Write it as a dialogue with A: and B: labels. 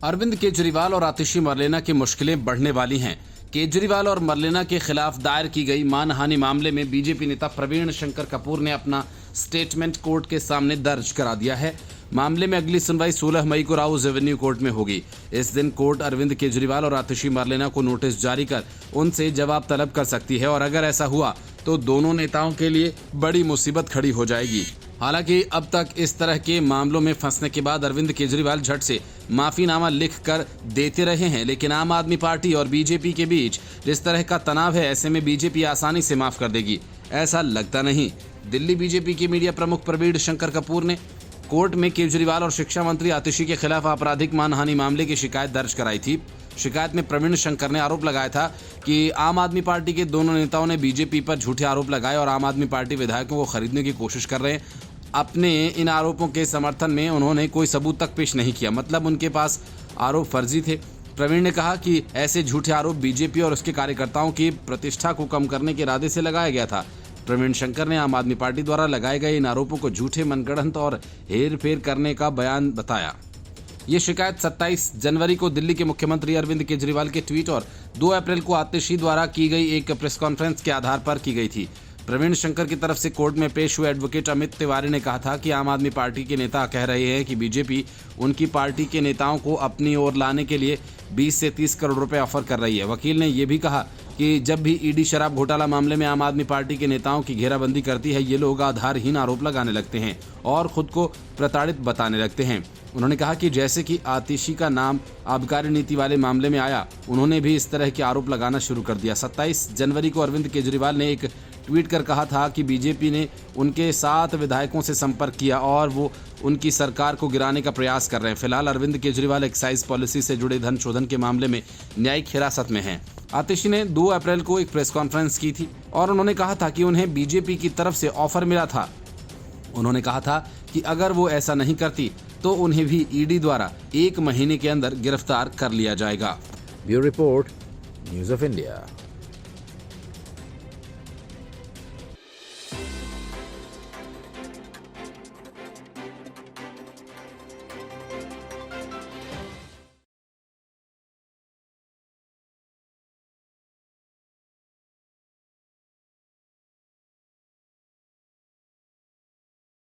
A: अरविंद केजरीवाल और आतिशी मरलेना की मुश्किलें बढ़ने वाली हैं। केजरीवाल और मरलेना के खिलाफ दायर की गई मानहानि मामले में बीजेपी नेता प्रवीण शंकर कपूर ने अपना स्टेटमेंट कोर्ट के सामने दर्ज करा दिया है। मामले में अगली सुनवाई 16 मई को राउज एवेन्यू कोर्ट में होगी। इस दिन कोर्ट अरविंद केजरीवाल और आतिशी मरलेना को नोटिस जारी कर उनसे जवाब तलब कर सकती है और अगर ऐसा हुआ तो दोनों नेताओं के लिए बड़ी मुसीबत खड़ी हो जाएगी। हालांकि अब तक इस तरह के मामलों में फंसने के बाद अरविंद केजरीवाल झट से माफीनामा लिख कर देते रहे हैं, लेकिन आम आदमी पार्टी और बीजेपी के बीच जिस तरह का तनाव है, ऐसे में बीजेपी आसानी से माफ कर देगी ऐसा लगता नहीं। दिल्ली बीजेपी के मीडिया प्रमुख प्रवीण शंकर कपूर ने कोर्ट में केजरीवाल और शिक्षा मंत्री आतिशी के खिलाफ आपराधिक मानहानि मामले की शिकायत दर्ज कराई थी। शिकायत में प्रवीण शंकर ने आरोप लगाया था कि आम आदमी पार्टी के दोनों नेताओं ने बीजेपी पर झूठे आरोप लगाए और आम आदमी पार्टी विधायकों को खरीदने की कोशिश कर रहे हैं। अपने इन आरोपों के समर्थन में उन्होंने कोई सबूत तक पेश नहीं किया, मतलब उनके पास आरोप फर्जी थे। प्रवीण ने कहा कि ऐसे झूठे आरोप बीजेपी और उसके कार्यकर्ताओं की प्रतिष्ठा को कम करने के इरादे से लगाया गया था। प्रवीण शंकर ने आम आदमी पार्टी द्वारा लगाए गए इन आरोपों को झूठे, मनगढ़ंत और हेरफेर करने का बयान बताया। ये शिकायत 27 जनवरी को दिल्ली के मुख्यमंत्री अरविंद केजरीवाल के ट्वीट और 2 अप्रैल को आतिशी द्वारा की गई एक प्रेस कॉन्फ्रेंस के आधार पर की गई थी। प्रवीण शंकर की तरफ से कोर्ट में पेश हुए एडवोकेट अमित तिवारी ने कहा था कि आम आदमी पार्टी के नेता कह रहे हैं कि बीजेपी उनकी पार्टी के नेताओं को अपनी ओर लाने के लिए 20 से 30 करोड़ रुपए ऑफर कर रही है। वकील ने यह भी कहा कि जब भी ईडी शराब घोटाला मामले में आम आदमी पार्टी के नेताओं की घेराबंदी करती है, ये लोग आधारहीन आरोप लगाने लगते हैं और खुद को प्रताड़ित बताने लगते हैं। उन्होंने कहा कि जैसे कि आतिशी का नाम आबकारी नीति वाले मामले में आया, उन्होंने भी इस तरह के आरोप लगाना शुरू कर दिया। 27 जनवरी को अरविंद केजरीवाल ने एक ट्वीट कर कहा था कि बीजेपी ने उनके 7 विधायकों से संपर्क किया और वो उनकी सरकार को गिराने का प्रयास कर रहे हैं। फिलहाल अरविंद केजरीवाल एक्साइज पॉलिसी से जुड़े धन शोधन के मामले में न्यायिक हिरासत में हैं। आतिशी ने 2 अप्रैल को एक प्रेस कॉन्फ्रेंस की थी और उन्होंने कहा था कि उन्हें बीजेपी की तरफ से ऑफर मिला था। उन्होंने कहा था कि अगर वो ऐसा नहीं करती तो उन्हें भी ईडी द्वारा 1 महीने के अंदर गिरफ्तार कर लिया जाएगा।
B: Bureau report, news of India.